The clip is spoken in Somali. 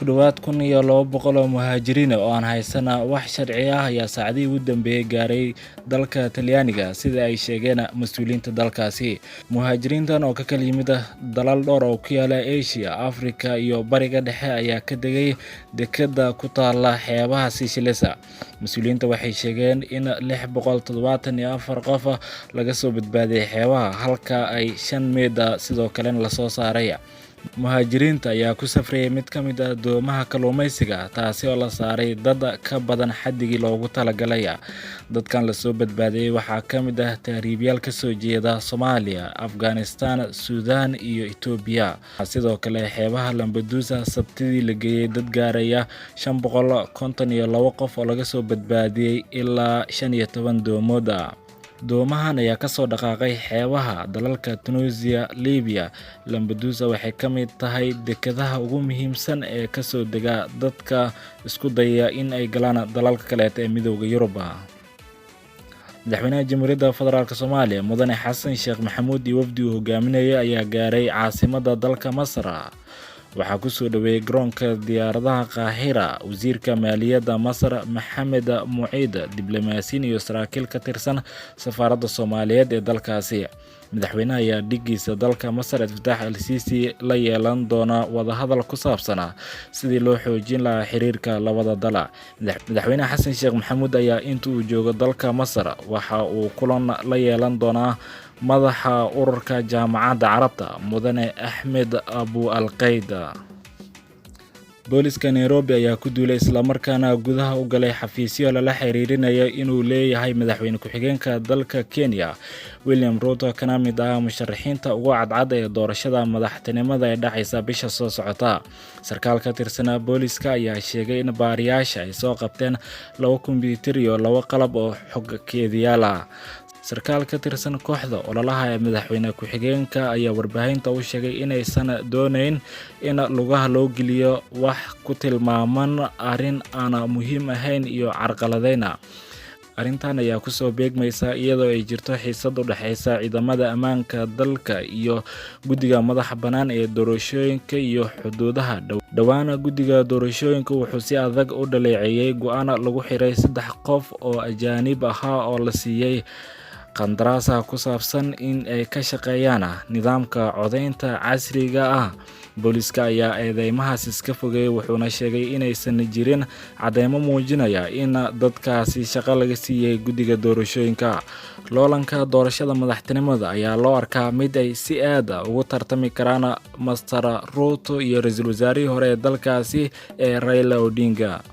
dhawaad 1,200 oo muhaajiriin oo aan haysana wax sharci ah ayaa saacadihii ugu dambeeyay gaaray dalka Talyaaniga sida ay sheegeen mas'uuliyiinta dalkaasi. Muhaajiriintan oo ka kala yimid dalal dhowr oo ku yaala Asia, Afrika iyo Bariga Dhexe ayaa ka degay dekedda ku taala xeebaha Seychelles. Mas'uuliyiinta waxay sheegeen in 674 qof laga soo badbaadiyay xeebaha halka ay 5 meed sidoo kale la soo saaray. Muhaajiriinta ayaa ku safrayay mid ka mid ah doomaha kalluumaysiga taasi oo la saaray dad ka badan xaddigii loogu talagalay. Dadkan la soo badbaadiyay waxaa ka mid ah tahriibayaal ka soo jeeda Soomaaliya, Afghanistan, Suudaan iyo Itoobiya. Sidoo kale xeebaha Lampedusa Sabtidii la geeyay dad gaaraya 552 qof oo laga soo badbaadiyay ilaa 15 doomood. Doomahan ayaa ka soo dhaqaaqay xeebaha dalalka Tunisia, Liibiya. Lampedusa waxay ka mid tahay dekedaha ugu muhiimsan ee ka soo dega dadka isku dayaya in ay galaan dalalka kale ee Midowga Yurub. Madaxweynaha Jamhuuriyadda Federaalka Soomaaliya Mudane Xasan Sheekh Maxamuud iyo wafdi uu hogaaminayay ayaa gaaray caasimadda dalka Masar. waxaa ku soo dhaweeyay garoonka diyaaradaha Qaahira wasiirka maaliyadda Masar Maxamed Muciid, diblomaasiyiin iyo saraakiil ka tirsan safaaradda Soomaaliyeed ee dalkaasi. madaxweynaha ayaa dhigiisa dalka Masar Fattaax al-Siisi la yeelan doona wadahadal ku saabsan sidii loo xoojin lahaa xiriirka labada dal. madaxweynaha Xasan Sheekh Maxamuud ayaa intuu joogo dalka Masar waxa uu kulan la yeelan doonaa madaxa ururka jaamacadda Carabta Mudane Axmed Abu Al-Qayd. booliska Nairobi ayaa ku duulay isla markaana gudaha u galay xafiisyo lala xiriirinayo inuu leeyahay madaxweyne ku-xigeenka dalka Kenya William Ruto kana mid ah musharaxiinta ugu cadcad ee doorashada madaxtinimada ee dhacaysa bisha soo socota. sarkaal ka tirsan booliska ayaa sheegay in baariyaasha ay soo qabteen 2 kombiyuutar iyo 2 qalab oo xog keediyaal ah. sarkaal ka tirsan kooxda ololaha ee madaxweyne ku-xigeenka ayaa warbaahinta u sheegay inaysan doonayn in lugaha loo geliyo wax ku tilmaaman arrin aan muhiim ahayn iyo carqaladeyna. arrintan ayaa ku soo beegmaysa iyadoo ay jirto xiisad u dhaxaysa ciidamada ammaanka dalka iyo guddiga madaxa bannaan ee doorashooyinka iyo xuduudaha. dhawaana guddiga doorashooyinka wuxuu si adag u dhaleeceeyay go'aan lagu xiray 3 qof oo ajaanib ahaa oo la siiyay qandaraasa ku saabsan in ay ka shaqeeyaan nidaamka codeynta casriga ah. booliska ayaa eedeymahaas iska fogeeyay wuxuuna sheegay inaysan jirin cadeymo muujinaya in dadkaasi shaqo laga siiyay guddiga doorashooyinka. loolanka doorashada madaxtinimada ayaa loo arkaa mid ay si aad ugu tartami karaan Master Ruto iyo ra'iisul wasaarihii hore ee dalkaasi Raila Odinga.